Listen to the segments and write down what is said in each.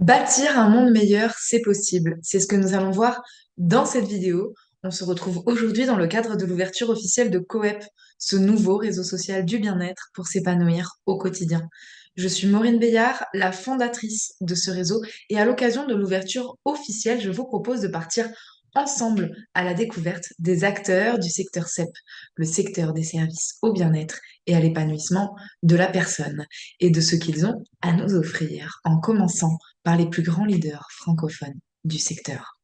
Bâtir un monde meilleur, c'est possible. C'est ce que nous allons voir dans cette vidéo. On se retrouve aujourd'hui dans le cadre de l'ouverture officielle de Coep, ce nouveau réseau social du bien-être pour s'épanouir au quotidien. Je suis Maureen Béillard, la fondatrice de ce réseau, et à l'occasion de l'ouverture officielle, je vous propose de partir ensemble à la découverte des acteurs du secteur CEP, le secteur des services au bien-être et à l'épanouissement de la personne, et de ce qu'ils ont à nous offrir, en commençant par les plus grands leaders francophones du secteur.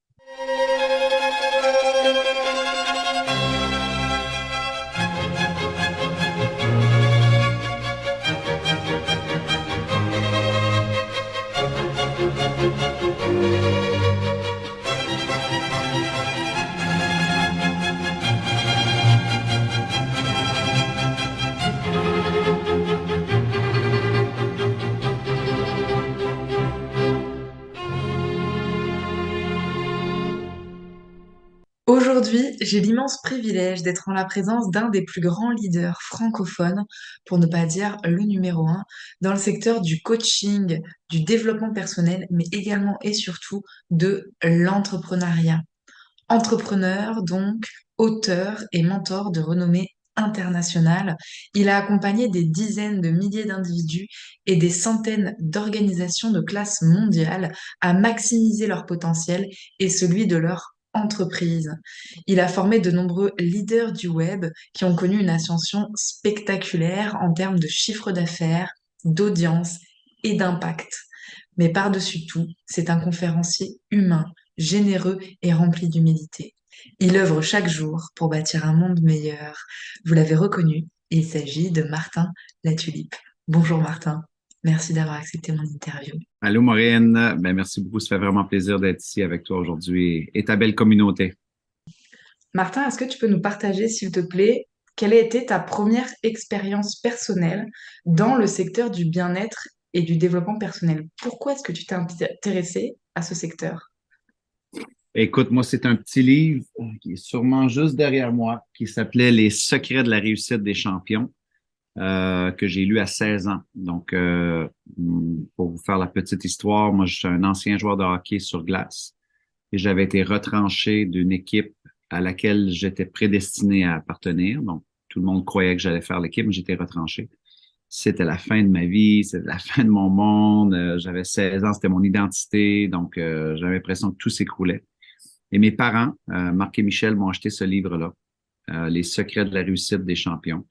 Aujourd'hui, j'ai l'immense privilège d'être en la présence d'un des plus grands leaders francophones, pour ne pas dire le numéro un, dans le secteur du coaching, du développement personnel, mais également et surtout de l'entrepreneuriat. Entrepreneur, donc, auteur et mentor de renommée internationale, il a accompagné des dizaines de milliers d'individus et des centaines d'organisations de classe mondiale à maximiser leur potentiel et celui de leur entreprise. Il a formé de nombreux leaders du web qui ont connu une ascension spectaculaire en termes de chiffre d'affaires, d'audience et d'impact. Mais par-dessus tout, c'est un conférencier humain, généreux et rempli d'humilité. Il œuvre chaque jour pour bâtir un monde meilleur. Vous l'avez reconnu, il s'agit de Martin Latulipe. Bonjour Martin, merci d'avoir accepté mon interview. Allô Maureen, merci beaucoup, ça fait vraiment plaisir d'être ici avec toi aujourd'hui et ta belle communauté. Martin, est-ce que tu peux nous partager, s'il te plaît, quelle a été ta première expérience personnelle dans le secteur du bien-être et du développement personnel? Pourquoi est-ce que tu t'es intéressé à ce secteur? Écoute, moi, c'est un petit livre qui est sûrement juste derrière moi, qui s'appelait Les secrets de la réussite des champions, que j'ai lu à 16 ans. Donc, pour vous faire la petite histoire, moi, je suis un ancien joueur de hockey sur glace et j'avais été retranché d'une équipe à laquelle j'étais prédestiné à appartenir. Donc, tout le monde croyait que j'allais faire l'équipe, mais j'étais retranché. C'était la fin de ma vie, c'était la fin de mon monde. J'avais 16 ans, c'était mon identité. Donc, j'avais l'impression que tout s'écroulait. Et mes parents, Marc et Michel, m'ont acheté ce livre-là, Les secrets de la réussite des champions.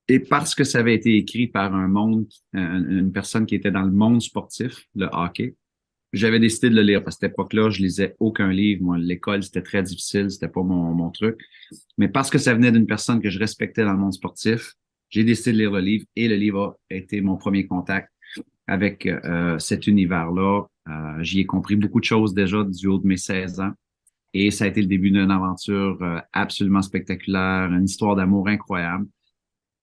Et parce que ça avait été écrit par une personne qui était dans le monde sportif, le hockey, j'avais décidé de le lire parce qu'à cette époque-là, je lisais aucun livre. Moi, l'école, c'était très difficile, c'était pas mon truc. Mais parce que ça venait d'une personne que je respectais dans le monde sportif, j'ai décidé de lire le livre et le livre a été mon premier contact avec cet univers-là. J'y ai compris beaucoup de choses déjà du haut de mes 16 ans et ça a été le début d'une aventure absolument spectaculaire, une histoire d'amour incroyable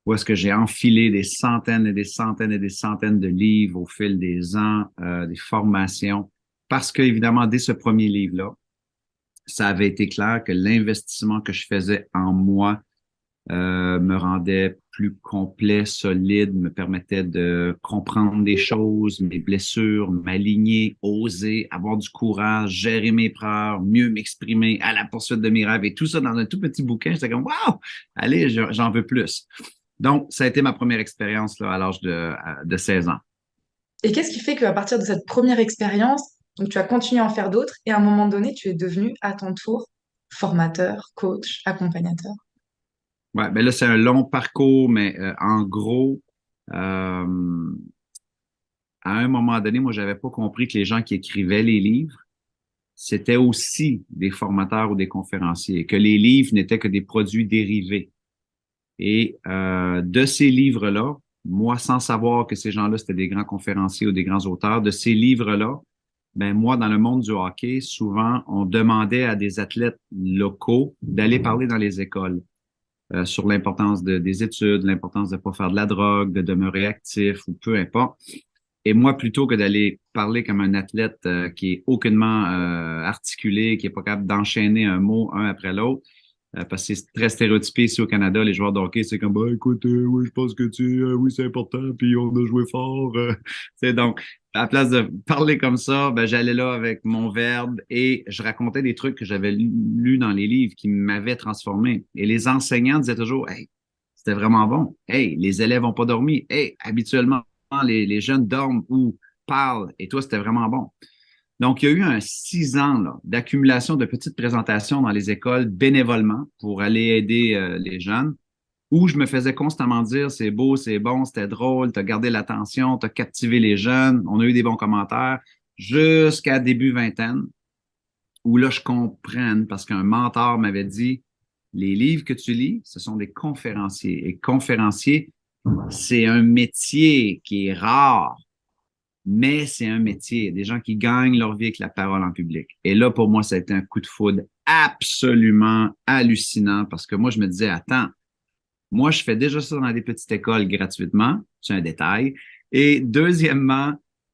où est-ce que j'ai enfilé des centaines et des centaines et des centaines de livres au fil des ans, des formations, parce que évidemment, dès ce premier livre-là, ça avait été clair que l'investissement que je faisais en moi me rendait plus complet, solide, me permettait de comprendre des choses, mes blessures, m'aligner, oser, avoir du courage, gérer mes peurs, mieux m'exprimer à la poursuite de mes rêves et tout ça dans un tout petit bouquin. J'étais comme, wow, allez, j'en veux plus. Donc, ça a été ma première expérience là, à l'âge de 16 ans. Et qu'est-ce qui fait qu'à partir de cette première expérience, donc tu as continué à en faire d'autres et à un moment donné, tu es devenu à ton tour formateur, coach, accompagnateur? Ouais, ben là, c'est un long parcours, mais en gros, euh, à un moment donné, moi, j'avais pas compris que les gens qui écrivaient les livres, c'était aussi des formateurs ou des conférenciers, et que les livres n'étaient que des produits dérivés. Et de ces livres-là, moi, sans savoir que ces gens-là, c'était des grands conférenciers ou des grands auteurs, de ces livres-là, ben moi, dans le monde du hockey, souvent, on demandait à des athlètes locaux d'aller parler dans les écoles sur l'importance des études, l'importance de ne pas faire de la drogue, de demeurer actif ou peu importe. Et moi, plutôt que d'aller parler comme un athlète qui est aucunement articulé, qui est pas capable d'enchaîner un mot un après l'autre, parce que c'est très stéréotypé ici au Canada, les joueurs de hockey, c'est comme, bah, écoute, oui, je pense que oui, c'est important, puis on a joué fort. Donc, à la place de parler comme ça, ben, j'allais là avec mon verbe et je racontais des trucs que j'avais lus dans les livres qui m'avaient transformé. Et les enseignants disaient toujours, hey, c'était vraiment bon. Hey, les élèves n'ont pas dormi. Hey, habituellement, les jeunes dorment ou parlent, et toi, c'était vraiment bon. Donc, il y a eu un 6 ans là, d'accumulation de petites présentations dans les écoles bénévolement pour aller aider les jeunes, où je me faisais constamment dire c'est beau, c'est bon, c'était drôle, tu as gardé l'attention, tu as captivé les jeunes, on a eu des bons commentaires, jusqu'à début vingtaine, où là, je comprenne parce qu'un mentor m'avait dit les livres que tu lis, ce sont des conférenciers. Et conférencier, c'est un métier qui est rare, mais c'est un métier. Il y a des gens qui gagnent leur vie avec la parole en public. Et là, pour moi, ça a été un coup de foudre absolument hallucinant parce que moi, je me disais, attends, moi, je fais déjà ça dans des petites écoles gratuitement. C'est un détail. Et deuxièmement,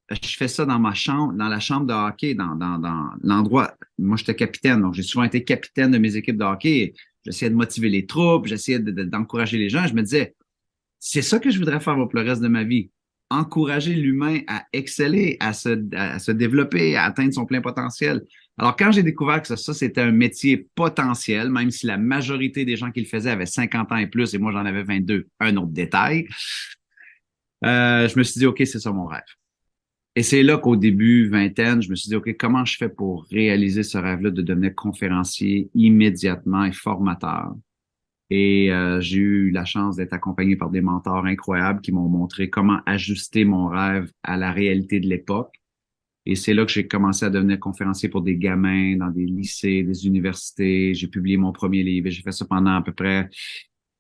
je fais ça dans ma chambre, dans la chambre de hockey, dans l'endroit. Moi, j'étais capitaine, donc j'ai souvent été capitaine de mes équipes de hockey. J'essayais de motiver les troupes, j'essayais d'encourager les gens. Je me disais, c'est ça que je voudrais faire pour le reste de ma vie. Encourager l'humain à exceller, à se développer, à atteindre son plein potentiel. Alors, quand j'ai découvert que ça, c'était un métier potentiel, même si la majorité des gens qui le faisaient avaient 50 ans et plus, et moi, j'en avais 22, un autre détail, je me suis dit, OK, c'est ça mon rêve. Et c'est là qu'au début, vingtaine, je me suis dit, OK, comment je fais pour réaliser ce rêve-là de devenir conférencier immédiatement et formateur? Et j'ai eu la chance d'être accompagné par des mentors incroyables qui m'ont montré comment ajuster mon rêve à la réalité de l'époque. Et c'est là que j'ai commencé à devenir conférencier pour des gamins dans des lycées, des universités. J'ai publié mon premier livre et j'ai fait ça pendant à peu près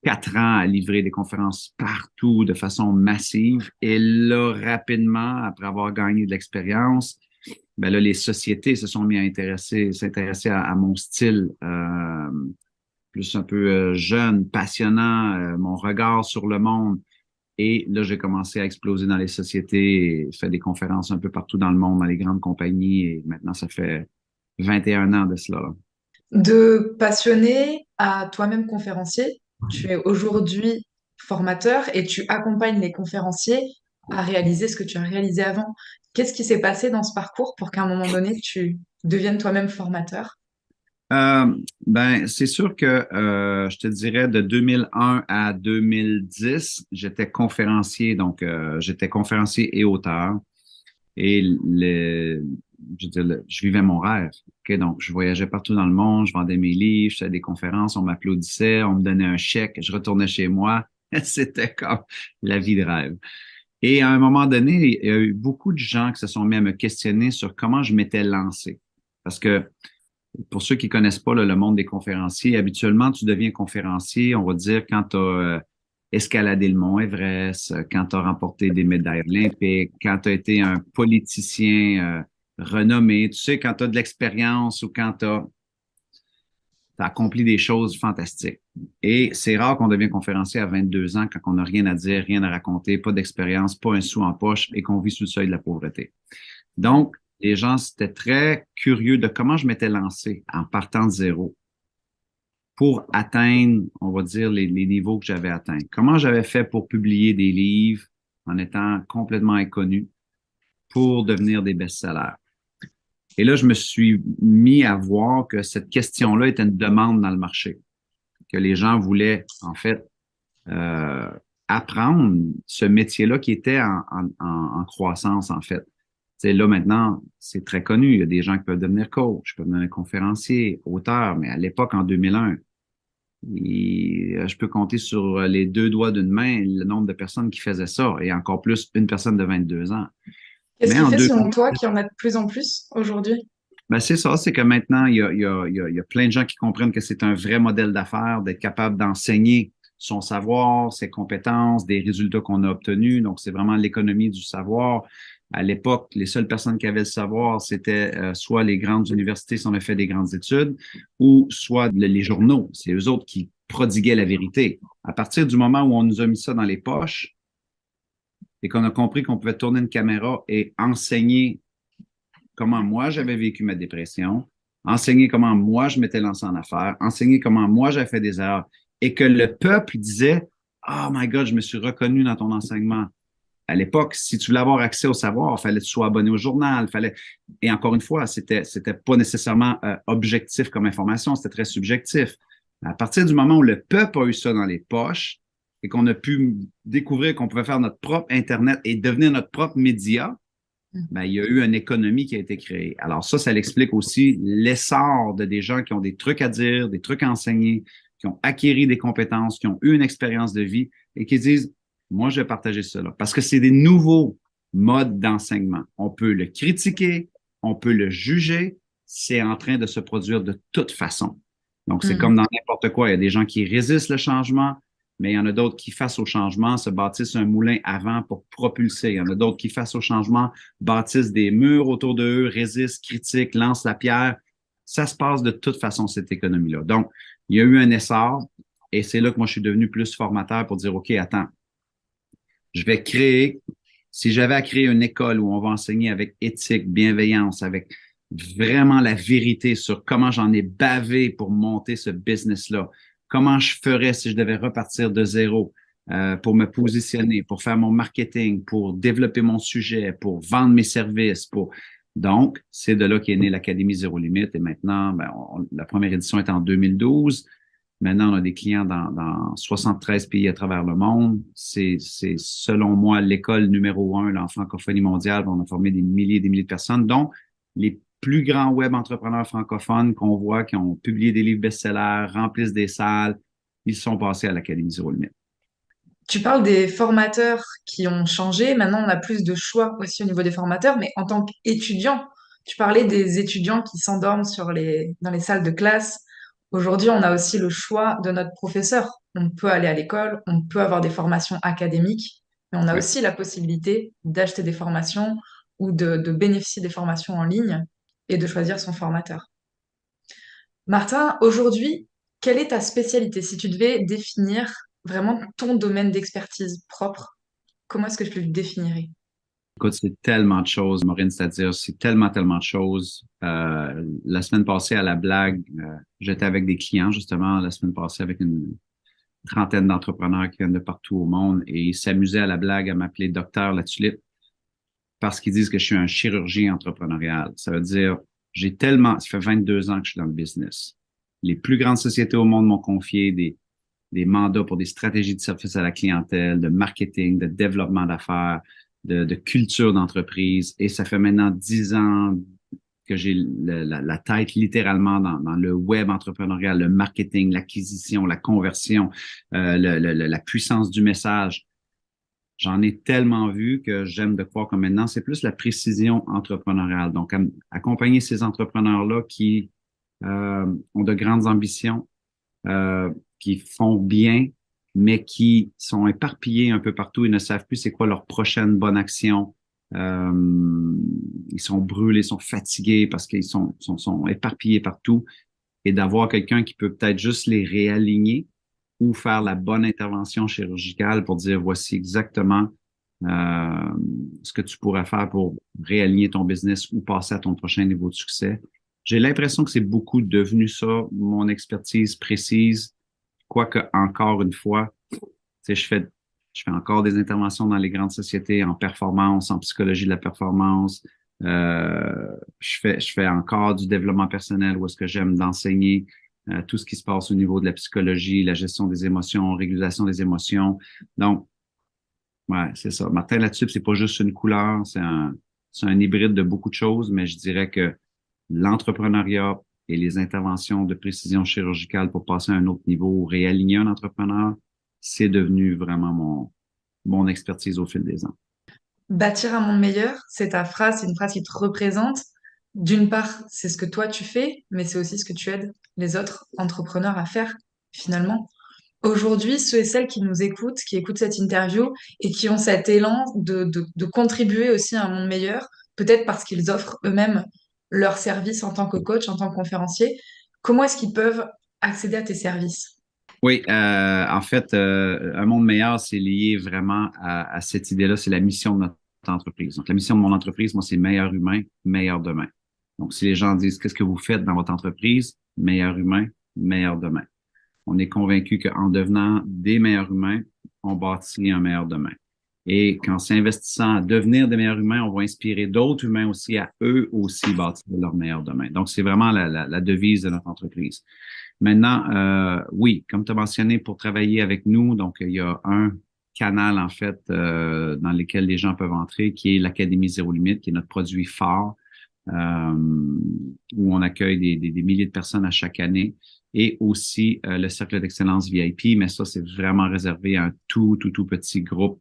4 ans à livrer des conférences partout de façon massive. Et là, rapidement, après avoir gagné de l'expérience, ben là, les sociétés se sont mis à s'intéresser à mon style. Plus un peu jeune, passionnant, mon regard sur le monde. Et là, j'ai commencé à exploser dans les sociétés et fait des conférences un peu partout dans le monde, dans les grandes compagnies. Et maintenant, ça fait 21 ans de cela, là. De passionné à toi-même conférencier, tu es aujourd'hui formateur et tu accompagnes les conférenciers à réaliser ce que tu as réalisé avant. Qu'est-ce qui s'est passé dans ce parcours pour qu'à un moment donné, tu deviennes toi-même formateur? Euh, ben, c'est sûr que je te dirais de 2001 à 2010, j'étais conférencier, donc j'étais conférencier et auteur. Et je veux dire, je vivais mon rêve. Ok, donc, je voyageais partout dans le monde, je vendais mes livres, je faisais des conférences, on m'applaudissait, on me donnait un chèque, je retournais chez moi. C'était comme la vie de rêve. Et à un moment donné, il y a eu beaucoup de gens qui se sont mis à me questionner sur comment je m'étais lancé. Parce que pour ceux qui connaissent pas là, le monde des conférenciers, habituellement, tu deviens conférencier, on va dire, quand tu as escaladé le mont Everest, quand tu as remporté des médailles olympiques, quand tu as été un politicien renommé, tu sais, quand tu as de l'expérience ou quand tu as accompli des choses fantastiques. Et c'est rare qu'on devienne conférencier à 22 ans quand on n'a rien à dire, rien à raconter, pas d'expérience, pas un sou en poche et qu'on vit sous le seuil de la pauvreté. Donc, les gens, étaient très curieux de comment je m'étais lancé en partant de zéro pour atteindre, on va dire, les niveaux que j'avais atteints. Comment j'avais fait pour publier des livres en étant complètement inconnu pour devenir des best-sellers. Et là, je me suis mis à voir que cette question-là était une demande dans le marché, que les gens voulaient, en fait, euh, apprendre ce métier-là qui était en croissance, en fait. C'est là, maintenant, c'est très connu. Il y a des gens qui peuvent devenir coach, peuvent devenir conférencier, auteur, mais à l'époque, en 2001, je peux compter sur les deux doigts d'une main le nombre de personnes qui faisaient ça, et encore plus une personne de 22 ans. Qu'est-ce Mais qui en fait, deux, selon toi, qu'il y en a de plus en plus aujourd'hui? ben c'est ça, c'est que maintenant, il y a plein de gens qui comprennent que c'est un vrai modèle d'affaires d'être capable d'enseigner son savoir, ses compétences, des résultats qu'on a obtenus. Donc, c'est vraiment l'économie du savoir. À l'époque, les seules personnes qui avaient le savoir, c'était soit les grandes universités si on a fait des grandes études, ou soit les journaux. C'est eux autres qui prodiguaient la vérité. À partir du moment où on nous a mis ça dans les poches et qu'on a compris qu'on pouvait tourner une caméra et enseigner comment moi j'avais vécu ma dépression, enseigner comment moi je m'étais lancé en affaires, enseigner comment moi j'avais fait des erreurs et que le peuple disait, Oh my God, je me suis reconnu dans ton enseignement. À l'époque, si tu voulais avoir accès au savoir, il fallait que tu sois abonné au journal, fallait. Et encore une fois, c'était pas nécessairement objectif comme information, c'était très subjectif. À partir du moment où le peuple a eu ça dans les poches et qu'on a pu découvrir qu'on pouvait faire notre propre Internet et devenir notre propre média, ben, il y a eu une économie qui a été créée. Alors ça l'explique aussi l'essor de des gens qui ont des trucs à dire, des trucs à enseigner, qui ont acquis des compétences, qui ont eu une expérience de vie et qui disent, moi, je vais partager cela. Parce que c'est des nouveaux modes d'enseignement. On peut le critiquer, on peut le juger, c'est en train de se produire de toute façon. Donc, c'est Mm. comme dans n'importe quoi. Il y a des gens qui résistent le changement, mais il y en a d'autres qui, face au changement, se bâtissent un moulin à vent pour propulser. Il y en a d'autres qui, face au changement, bâtissent des murs autour d'eux, résistent, critiquent, lancent la pierre. Ça se passe de toute façon, cette économie-là. Donc, il y a eu un essor et c'est là que moi, je suis devenu plus formateur pour dire, OK, attends, je vais créer, si j'avais à créer une école où on va enseigner avec éthique, bienveillance, avec vraiment la vérité sur comment j'en ai bavé pour monter ce business-là, comment je ferais si je devais repartir de zéro pour me positionner, pour faire mon marketing, pour développer mon sujet, pour vendre mes services, pour... Donc, c'est de là qu'est née l'Académie Zéro Limite. Et maintenant, ben, la première édition est en 2012. Maintenant, on a des clients dans 73 pays à travers le monde. C'est selon moi, l'école numéro un là, en francophonie mondiale. On a formé des milliers et des milliers de personnes, dont les plus grands web entrepreneurs francophones qu'on voit, qui ont publié des livres best-sellers, remplissent des salles. Ils sont passés à l'Académie Zéro Limite. Tu parles des formateurs qui ont changé. Maintenant, on a plus de choix aussi au niveau des formateurs, mais en tant qu'étudiant, tu parlais des étudiants qui s'endorment dans les salles de classe. Aujourd'hui, on a aussi le choix de notre professeur. On peut aller à l'école, on peut avoir des formations académiques, mais on a Ouais. aussi la possibilité d'acheter des formations ou de bénéficier des formations en ligne et de choisir son formateur. Martin, aujourd'hui, quelle est ta spécialité? Si tu devais définir vraiment ton domaine d'expertise propre, comment est-ce que tu le définirais? Écoute, c'est tellement de choses, Maureen, c'est-à-dire, c'est tellement, tellement de choses. La semaine passée, à la blague, j'étais avec des clients, justement, la semaine passée, avec une trentaine d'entrepreneurs qui viennent de partout au monde et ils s'amusaient à la blague à m'appeler docteur La Tulipe parce qu'ils disent que je suis un chirurgien entrepreneurial. Ça veut dire, ça fait 22 ans que je suis dans le business. Les plus grandes sociétés au monde m'ont confié des mandats pour des stratégies de service à la clientèle, de marketing, de développement d'affaires, de culture d'entreprise. Et ça fait maintenant 10 ans que j'ai la tête littéralement dans le web entrepreneurial, le marketing, l'acquisition, la conversion, la puissance du message. J'en ai tellement vu que j'aime de croire que maintenant, c'est plus la précision entrepreneuriale. Donc, accompagner ces entrepreneurs-là qui ont de grandes ambitions, qui font bien, mais qui sont éparpillés un peu partout et ne savent plus c'est quoi leur prochaine bonne action. Ils sont brûlés, ils sont fatigués parce qu'ils sont éparpillés partout. Et d'avoir quelqu'un qui peut peut-être juste les réaligner ou faire la bonne intervention chirurgicale pour dire voici exactement ce que tu pourrais faire pour réaligner ton business ou passer à ton prochain niveau de succès. J'ai l'impression que c'est beaucoup devenu ça, mon expertise précise, quoique encore une fois, tu sais, je fais encore des interventions dans les grandes sociétés en performance, en psychologie de la performance. Je fais encore du développement personnel où est-ce que j'aime d'enseigner tout ce qui se passe au niveau de la psychologie, la gestion des émotions, régulation des émotions. Donc, ouais, c'est ça. Martin là-dessus, c'est pas juste une couleur, c'est un hybride de beaucoup de choses, mais je dirais que l'entrepreneuriat et les interventions de précision chirurgicale pour passer à un autre niveau, réaligner un entrepreneur, c'est devenu vraiment mon expertise au fil des ans. Bâtir un monde meilleur, c'est ta phrase, c'est une phrase qui te représente. D'une part, c'est ce que toi tu fais, mais c'est aussi ce que tu aides les autres entrepreneurs à faire, finalement. Aujourd'hui, ceux et celles qui nous écoutent, qui écoutent cette interview et qui ont cet élan de contribuer aussi à un monde meilleur, peut-être parce qu'ils offrent eux-mêmes leur service en tant que coach, en tant que conférencier, comment est-ce qu'ils peuvent accéder à tes services? Oui, en fait, un monde meilleur, c'est lié vraiment à cette idée-là, c'est la mission de notre entreprise. Donc, la mission de mon entreprise, moi, c'est meilleur humain, meilleur demain. Donc, si les gens disent qu'est-ce que vous faites dans votre entreprise, meilleur humain, meilleur demain. On est convaincu qu'en devenant des meilleurs humains, on bâtit un meilleur demain. Et qu'en s'investissant à devenir des meilleurs humains, on va inspirer d'autres humains aussi à eux aussi bâtir leur meilleur demain. Donc, c'est vraiment la devise de notre entreprise. Maintenant, oui, comme tu as mentionné, pour travailler avec nous, donc il y a un canal en fait dans lequel les gens peuvent entrer, qui est l'Académie Zéro Limite, qui est notre produit phare, euh, où on accueille des milliers de personnes à chaque année, et aussi le Cercle d'Excellence VIP, mais ça, c'est vraiment réservé à un tout petit groupe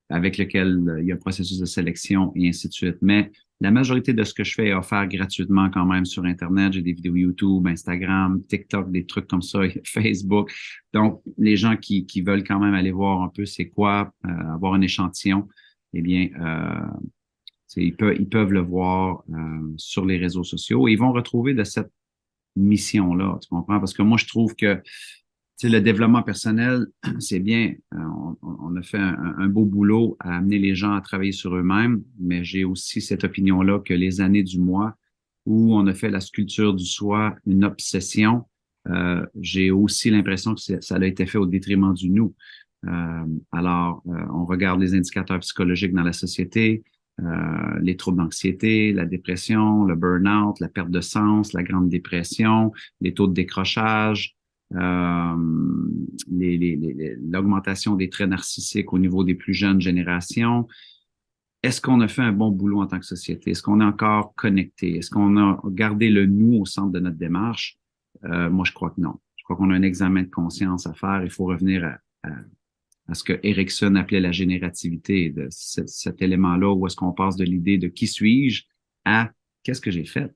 avec lequel il y a un processus de sélection et ainsi de suite. Mais la majorité de ce que je fais est offert gratuitement quand même sur Internet. J'ai des vidéos YouTube, Instagram, TikTok, des trucs comme ça, Facebook. Donc, les gens qui veulent quand même aller voir un peu c'est quoi, avoir un échantillon, eh bien, ils peuvent le voir sur les réseaux sociaux et ils vont retrouver de cette mission-là, tu comprends? Parce que moi, je trouve que le développement personnel, c'est bien. On a fait un beau boulot à amener les gens à travailler sur eux-mêmes, mais j'ai aussi cette opinion-là que les années du moi, où on a fait la sculpture du soi une obsession, j'ai aussi l'impression que ça a été fait au détriment du nous. On regarde les indicateurs psychologiques dans la société, les troubles d'anxiété, la dépression, le burn-out, la perte de sens, la grande dépression, les taux de décrochage, euh, l'augmentation des traits narcissiques au niveau des plus jeunes générations. Est-ce qu'on a fait un bon boulot en tant que société? Est-ce qu'on est encore connecté? Est-ce qu'on a gardé le nous au centre de notre démarche? Moi, je crois que non. Je crois qu'on a un examen de conscience à faire. Il faut revenir à ce que Erickson appelait la générativité, de cet élément-là où est-ce qu'on passe de l'idée de qui suis-je à qu'est-ce que j'ai fait?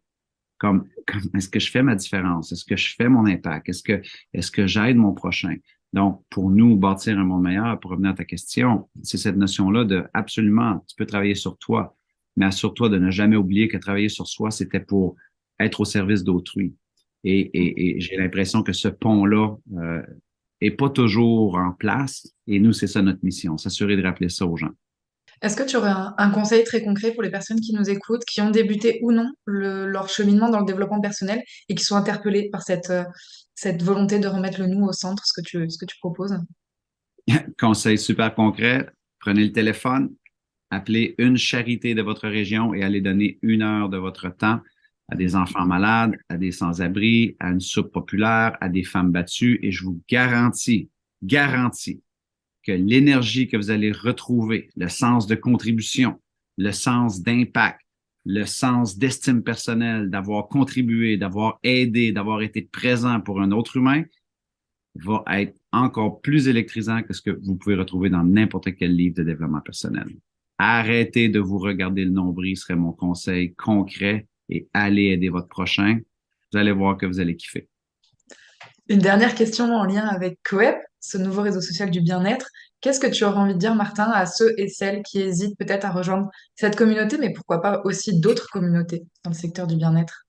Comme est-ce que je fais ma différence? Est-ce que je fais mon impact? Est-ce que j'aide mon prochain? Donc, pour nous, bâtir un monde meilleur, pour revenir à ta question, c'est cette notion-là de absolument, tu peux travailler sur toi, mais assure-toi de ne jamais oublier que travailler sur soi, c'était pour être au service d'autrui. Et j'ai l'impression que ce pont-là est pas toujours en place. Et nous, c'est ça notre mission, s'assurer de rappeler ça aux gens. Est-ce que tu aurais un conseil très concret pour les personnes qui nous écoutent, qui ont débuté ou non leur cheminement dans le développement personnel et qui sont interpellées par cette volonté de remettre le nous au centre, ce que tu proposes? Conseil super concret, prenez le téléphone, appelez une charité de votre région et allez donner 1 heure de votre temps à des enfants malades, à des sans-abri, à une soupe populaire, à des femmes battues. Et je vous garantis que l'énergie que vous allez retrouver, le sens de contribution, le sens d'impact, le sens d'estime personnelle, d'avoir contribué, d'avoir aidé, d'avoir été présent pour un autre humain, va être encore plus électrisant que ce que vous pouvez retrouver dans n'importe quel livre de développement personnel. Arrêtez de vous regarder le nombril, serait mon conseil concret, et allez aider votre prochain. Vous allez voir que vous allez kiffer. Une dernière question en lien avec Coep, ce nouveau réseau social du bien-être. Qu'est-ce que tu aurais envie de dire, Martin, à ceux et celles qui hésitent peut-être à rejoindre cette communauté, mais pourquoi pas aussi d'autres communautés dans le secteur du bien-être?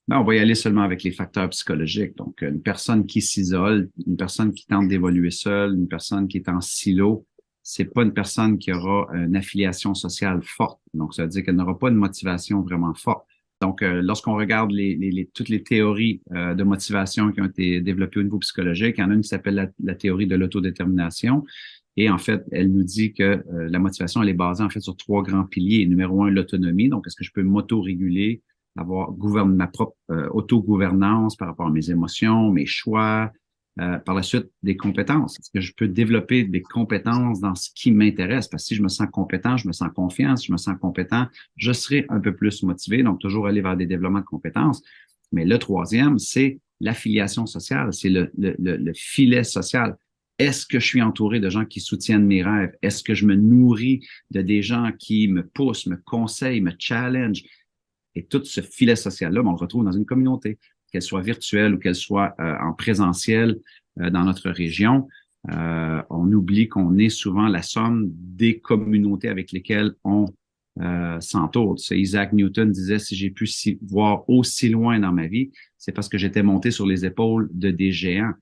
Ben, on va y aller seulement avec les facteurs psychologiques. Donc, une personne qui s'isole, une personne qui tente d'évoluer seule, une personne qui est en silo, c'est pas une personne qui aura une affiliation sociale forte. Donc, ça veut dire qu'elle n'aura pas une motivation vraiment forte. Donc, lorsqu'on regarde toutes les théories de motivation qui ont été développées au niveau psychologique, il y en a une qui s'appelle la théorie de l'autodétermination. Et en fait, elle nous dit que la motivation, elle est basée en fait sur 3 grands piliers. Numéro 1, l'autonomie. Donc, est-ce que je peux m'auto-réguler, ma propre autogouvernance par rapport à mes émotions, mes choix. Par la suite, des compétences. Est-ce que je peux développer des compétences dans ce qui m'intéresse? Parce que si je me sens compétent, je me sens confiant. Si je me sens compétent, je serai un peu plus motivé. Donc, toujours aller vers des développements de compétences. Mais le troisième, c'est l'affiliation sociale. C'est le filet social. Est-ce que je suis entouré de gens qui soutiennent mes rêves? Est-ce que je me nourris de des gens qui me poussent, me conseillent, me challenge? Et tout ce filet social-là, on le retrouve dans une communauté, qu'elle soit virtuelle ou qu'elle soit en présentiel dans notre région. On oublie qu'on est souvent la somme des communautés avec lesquelles on s'entoure. Isaac Newton disait, si j'ai pu voir aussi loin dans ma vie, c'est parce que j'étais monté sur les épaules de des géants.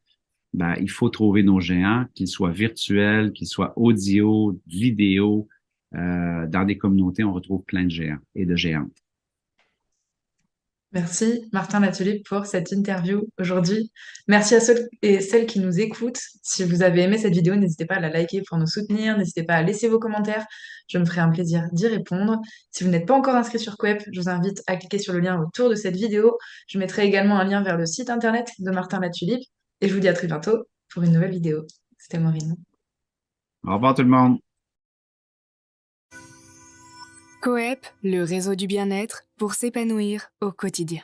Ben, il faut trouver nos géants, qu'ils soient virtuels, qu'ils soient audio, vidéo. Dans des communautés, on retrouve plein de géants et de géantes. Merci Martin Latulippe pour cette interview aujourd'hui. Merci à ceux et celles qui nous écoutent. Si vous avez aimé cette vidéo, n'hésitez pas à la liker pour nous soutenir. N'hésitez pas à laisser vos commentaires. Je me ferai un plaisir d'y répondre. Si vous n'êtes pas encore inscrit sur Coep, je vous invite à cliquer sur le lien autour de cette vidéo. Je mettrai également un lien vers le site internet de Martin Latulippe. Et je vous dis à très bientôt pour une nouvelle vidéo. C'était Maureen. Au revoir tout le monde. Coep, le réseau du bien-être pour s'épanouir au quotidien.